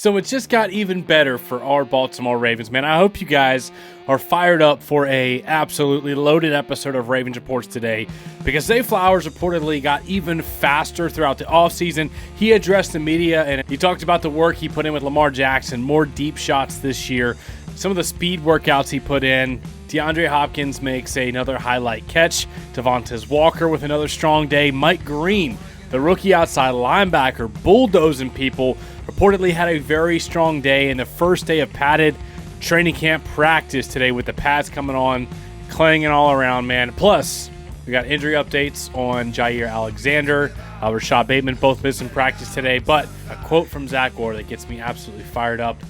So it just got even better for our Baltimore Ravens, man. I hope you guys are fired up for a absolutely loaded episode of Ravens Reports today, because Zay Flowers reportedly got even faster throughout the offseason. He addressed the media and he talked about the work he put in with Lamar Jackson, more deep shots this year, some of the speed workouts he put in. DeAndre Hopkins makes another highlight catch. Devontae Walker with another strong day. Mike Green, the rookie outside linebacker, bulldozing people, reportedly had a very strong day in the first day of padded training camp practice today with the pads coming on, clanging all around, man. Plus, we got injury updates on Jair Alexander, Rashad Bateman, both missing practice today. But a quote from Zach Orr that gets me absolutely fired up.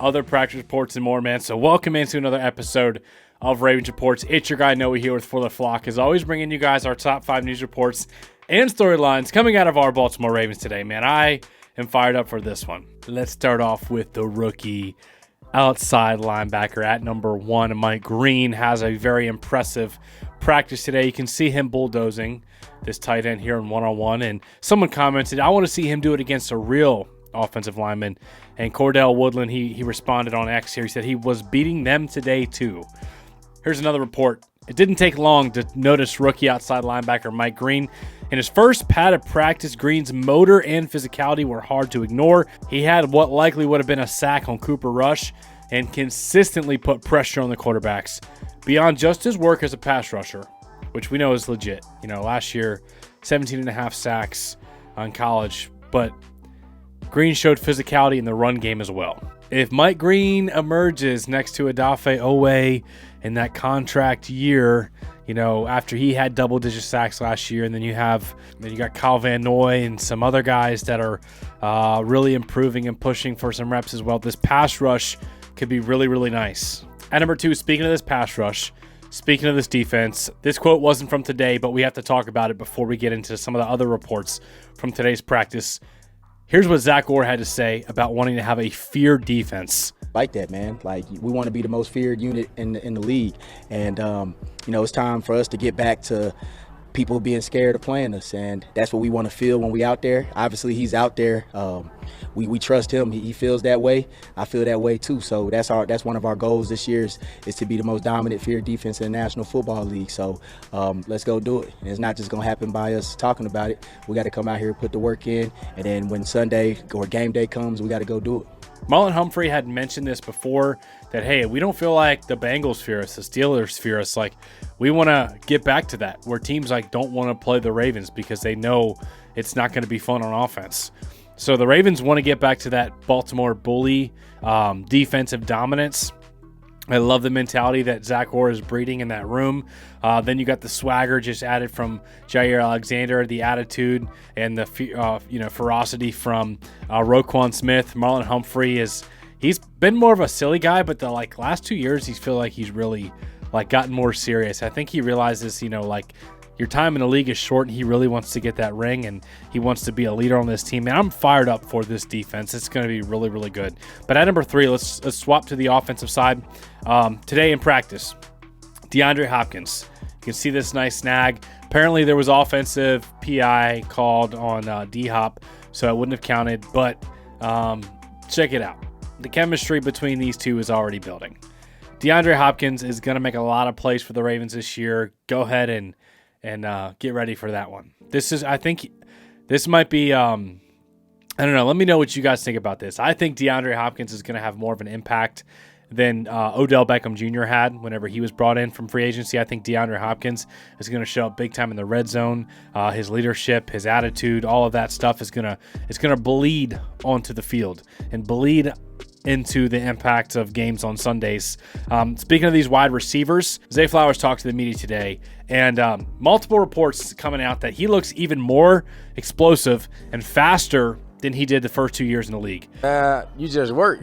Other practice reports and more, man. So welcome into another episode of Ravens Reports. It's your guy Noah here with For the Flock, as always, bringing you guys our top 5 news reports and storylines coming out of our Baltimore Ravens today, man. I am fired up for this one. Let's start off with the rookie outside linebacker at number 1. Mike Green has a very impressive practice today. You can see him bulldozing this tight end here in one-on-one, and someone commented, I want to see him do it against a real offensive lineman. And Cordell Woodland, he responded on X here. He said he was beating them today too. Here's another report. It didn't take long to notice rookie outside linebacker Mike Green. In his first padded practice, Green's motor and physicality were hard to ignore. He had what likely would have been a sack on Cooper Rush and consistently put pressure on the quarterbacks. Beyond just his work as a pass rusher, which we know is legit. You know, last year, 17.5 sacks on college, but Green showed physicality in the run game as well. If Mike Green emerges next to Odafe Owe in that contract year, you know, after he had double-digit sacks last year, and then you got Kyle Van Noy and some other guys that are really improving and pushing for some reps as well, this pass rush could be really, really nice. At number 2, speaking of this pass rush, speaking of this defense, this quote wasn't from today, but we have to talk about it before we get into some of the other reports from today's practice. Here's what Zach Orr had to say about wanting to have a feared defense. Like that, man. Like, we want to be the most feared unit in the league. And, you know, it's time for us to get back to people being scared of playing us. And that's what we want to feel when we out there. Obviously, he's out there. We trust him. He feels that way. I feel that way, too. So that's one of our goals this year is to be the most dominant feared defense in the National Football League. So let's go do it. And it's not just going to happen by us talking about it. We got to come out here, put the work in, and then when Sunday or game day comes, we got to go do it. Marlon Humphrey had mentioned this before, that, hey, we don't feel like the Bengals fear us, the Steelers fear us. Like, we want to get back to that, where teams like don't want to play the Ravens because they know it's not going to be fun on offense. So the Ravens want to get back to that Baltimore bully defensive dominance. I love the mentality that Zach Orr is breeding in that room. Then you got the swagger just added from Jair Alexander, the attitude and the ferocity from Roquan Smith. Marlon Humphrey he's been more of a silly guy, but the last 2 years he's feel like he's really gotten more serious. I think he realizes your time in the league is short, and he really wants to get that ring, and he wants to be a leader on this team. And I'm fired up for this defense. It's going to be really, really good. But at number 3, let's swap to the offensive side. Today in practice, DeAndre Hopkins. You can see this nice snag. Apparently there was offensive PI called on D-Hop, so it wouldn't have counted. But check it out. The chemistry between these two is already building. DeAndre Hopkins is going to make a lot of plays for the Ravens this year. Go ahead and get ready for that one. I think this might be, I don't know. Let me know what you guys think about this. I think DeAndre Hopkins is going to have more of an impact than Odell Beckham Jr. had whenever he was brought in from free agency. I think DeAndre Hopkins is going to show up big time in the red zone. His leadership, his attitude, all of that stuff is going to bleed onto the field and bleed into the impact of games on Sundays. Speaking of these wide receivers, Zay Flowers talked to the media today, and multiple reports coming out that he looks even more explosive and faster than he did the first 2 years in the league. You just work.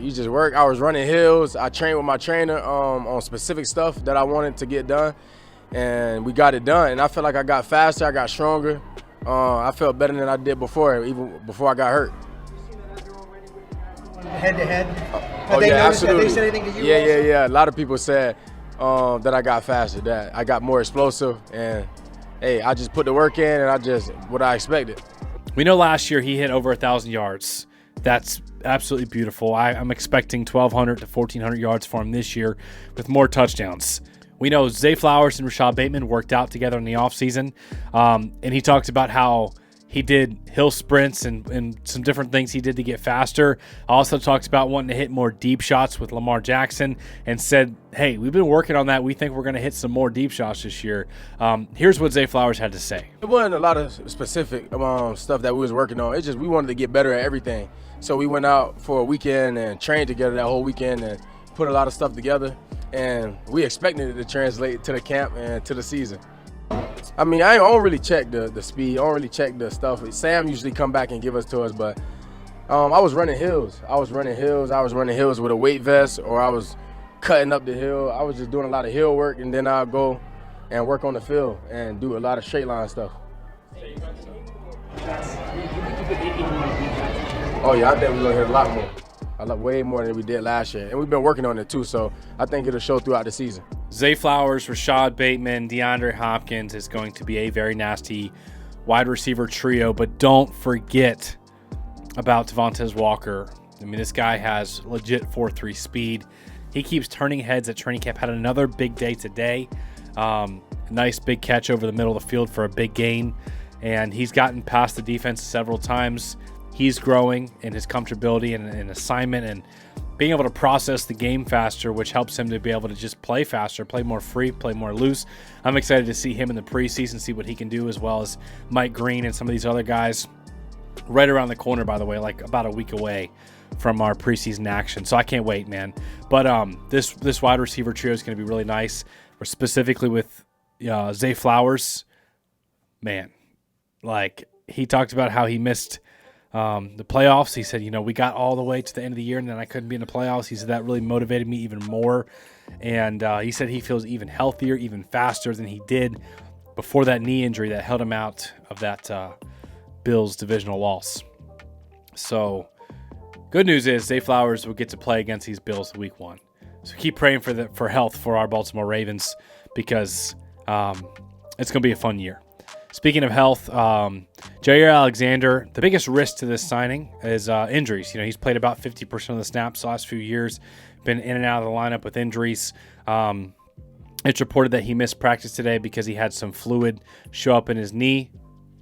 I was running hills. I trained with my trainer on specific stuff that I wanted to get done, and we got it done. And I felt like I got faster, I got stronger. I felt better than I did before, even before I got hurt. Head-to-head? Absolutely. Have they said anything to you? Yeah. A lot of people said that I got faster, that I got more explosive, and hey, I just put the work in, and what I expected. We know last year he hit over 1,000 yards That's absolutely beautiful. I'm expecting 1,200 to 1,400 yards for him this year with more touchdowns. We know Zay Flowers and Rashad Bateman worked out together in the offseason, and he talked about how he did hill sprints and some different things he did to get faster. Also talks about wanting to hit more deep shots with Lamar Jackson and said, hey, we've been working on that. We think we're going to hit some more deep shots this year. Here's what Zay Flowers had to say. It wasn't a lot of specific stuff that we was working on. It's just we wanted to get better at everything. So we went out for a weekend and trained together that whole weekend and put a lot of stuff together. And we expected it to translate to the camp and to the season. I mean, I don't really check the speed. I don't really check the stuff. Sam usually come back and give us to us, but I was running hills. I was running hills with a weight vest, or I was cutting up the hill. I was just doing a lot of hill work, and then I'll go and work on the field and do a lot of straight line stuff. Oh yeah, I think we're gonna hit a lot more. Way more than we did last year. And we've been working on it too, so I think it'll show throughout the season. Zay Flowers, Rashad Bateman, DeAndre Hopkins is going to be a very nasty wide receiver trio, but don't forget about Devontae Walker. I mean, this guy has legit 4.3 speed. He keeps turning heads at training camp. Had another big day today. Nice big catch over the middle of the field for a big gain, and he's gotten past the defense several times. He's growing in his comfortability and assignment and being able to process the game faster, which helps him to be able to just play faster, play more free, play more loose. I'm excited to see him in the preseason, see what he can do, as well as Mike Green and some of these other guys right around the corner, by the way, like about a week away from our preseason action. So I can't wait, man. But this wide receiver trio is going to be really nice, specifically with Zay Flowers. Man, like he talked about how he missed the playoffs. He said, we got all the way to the end of the year and then I couldn't be in the playoffs. He said that really motivated me even more. And he said he feels even healthier, even faster than he did before that knee injury that held him out of that Bills divisional loss. So good news is Zay Flowers will get to play against these Bills week 1. So keep praying for health for our Baltimore Ravens, because it's going to be a fun year. Speaking of health, Jair Alexander, the biggest risk to this signing is injuries. He's played about 50% of the snaps the last few years, been in and out of the lineup with injuries. It's reported that he missed practice today because he had some fluid show up in his knee,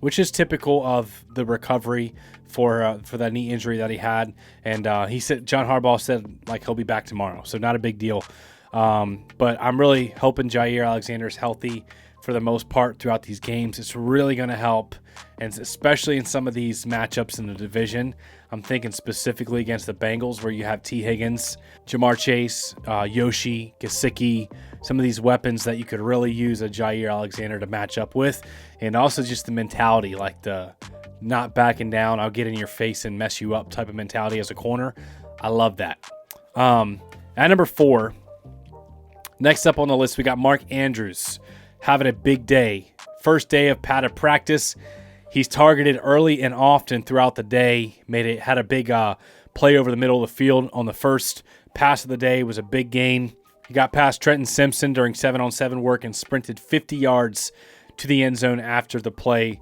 which is typical of the recovery for that knee injury that he had. And he said, John Harbaugh said, he'll be back tomorrow, so not a big deal. But I'm really hoping Jair Alexander is healthy for the most part throughout these games. It's really going to help, and especially in some of these matchups in the division. I'm thinking specifically against the Bengals, where you have T. Higgins, Jamar Chase, Yoshi, Gesicki, some of these weapons that you could really use a Jair Alexander to match up with, and also just the mentality, like the not backing down, I'll get in your face and mess you up type of mentality as a corner. I love that. At number 4, next up on the list, we got Mark Andrews having a big day. First day of padded practice. He's targeted early and often throughout the day. Had a big play over the middle of the field on the first pass of the day. It was a big gain. He got past Trenton Simpson during 7-on-7 work and sprinted 50 yards to the end zone after the play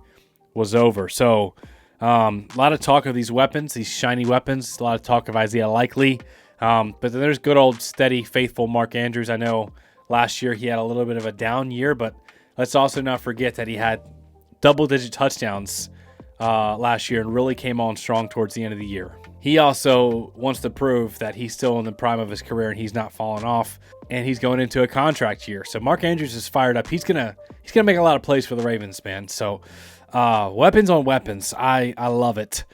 was over. So a lot of talk of these weapons, these shiny weapons. A lot of talk of Isaiah Likely. But then there's good old steady, faithful Mark Andrews. I know last year he had a little bit of a down year, but let's also not forget that he had double-digit touchdowns last year and really came on strong towards the end of the year. He also wants to prove that he's still in the prime of his career and he's not falling off, and he's going into a contract year. So Mark Andrews is fired up. He's gonna make a lot of plays for the Ravens, man. So weapons on weapons. I love it.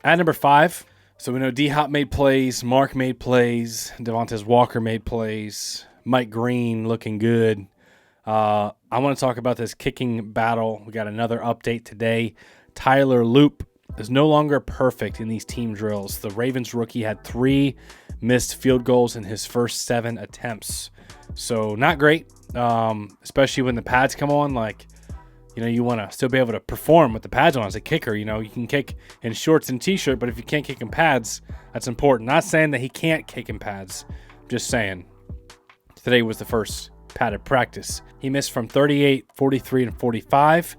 At number 5, so we know D-Hop made plays, Mark made plays, Devontae Walker made plays, Mike Green looking good. I want to talk about this kicking battle. We got another update today. Tyler Loop is no longer perfect in these team drills. The Ravens rookie had 3 missed field goals in his first 7 attempts. So not great, especially when the pads come on. You want to still be able to perform with the pads on as a kicker. You can kick in shorts and t-shirt, but if you can't kick in pads, that's important. Not saying that he can't kick in pads. I'm just saying today was the first padded practice. He missed from 38, 43, and 45.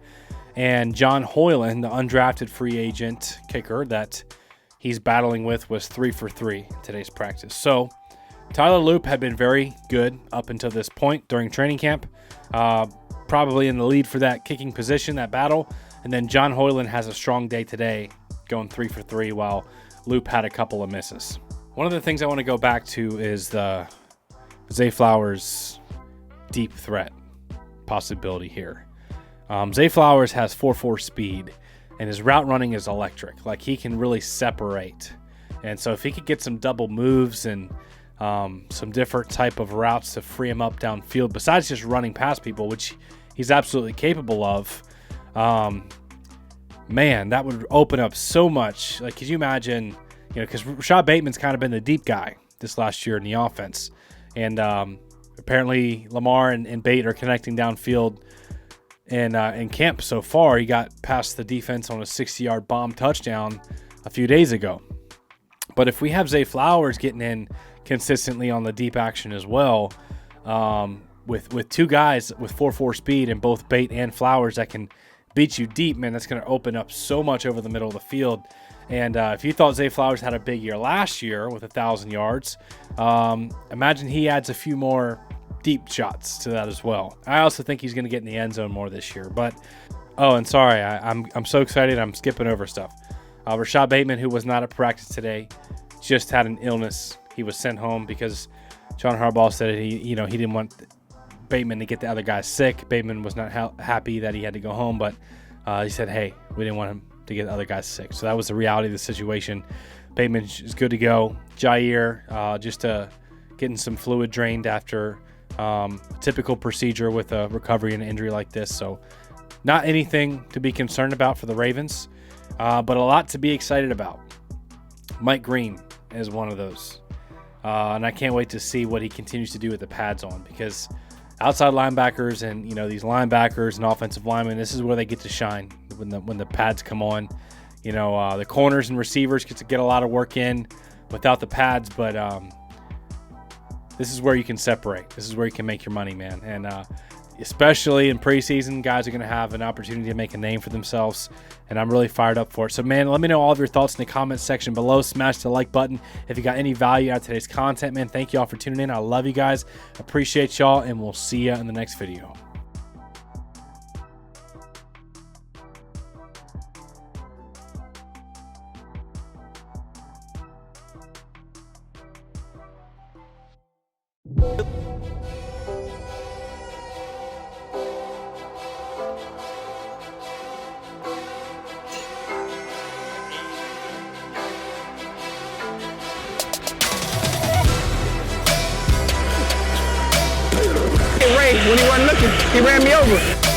And John Hoyland, the undrafted free agent kicker that he's battling with was 3 for 3 in today's practice. So Tyler Loop had been very good up until this point during training camp, probably in the lead for that kicking position, that battle. And then John Hoyland has a strong day today, going 3 for 3, while Loop had a couple of misses. One of the things I want to go back to is the Zay Flowers deep threat possibility here. Zay Flowers has 4.4 speed, and his route running is electric. Like, he can really separate. And so if he could get some double moves and some different type of routes to free him up downfield, besides just running past people, which he's absolutely capable of, man, that would open up so much. Like, could you imagine, because Rashad Bateman's kind of been the deep guy this last year in the offense. And apparently Lamar and Bate are connecting downfield in camp so far. He got past the defense on a 60-yard bomb touchdown a few days ago. But if we have Zay Flowers getting in consistently on the deep action as well, with two guys with 4.4 speed and both Bate and Flowers that can beat you deep, man, that's going to open up so much over the middle of the field. And if you thought Zay Flowers had a big year last year with 1,000 yards, imagine he adds a few more deep shots to that as well. I also think he's going to get in the end zone more this year. But and sorry, I'm so excited. I'm skipping over stuff. Rashad Bateman, who was not at practice today, just had an illness. He was sent home because John Harbaugh said he didn't want Bateman to get the other guys sick. Bateman was not happy that he had to go home, but he said, hey, we didn't want him to get the other guys sick. So that was the reality of the situation. Bateman is good to go. Jair, just getting some fluid drained after typical procedure with a recovery and injury like this. So not anything to be concerned about for the Ravens, but a lot to be excited about. Mike Green is one of those. And I can't wait to see what he continues to do with the pads on, because outside linebackers and these linebackers and offensive linemen, this is where they get to shine when the pads come on. The corners and receivers get to get a lot of work in without the pads, but this is where you can separate. This is where you can make your money, man. And especially in preseason, guys are going to have an opportunity to make a name for themselves, and I'm really fired up for it. So, man, let me know all of your thoughts in the comments section below. Smash the like button if you got any value out of today's content, man. Thank you all for tuning in. I love you guys. Appreciate y'all, and we'll see you in the next video. When he wasn't looking, he ran me over.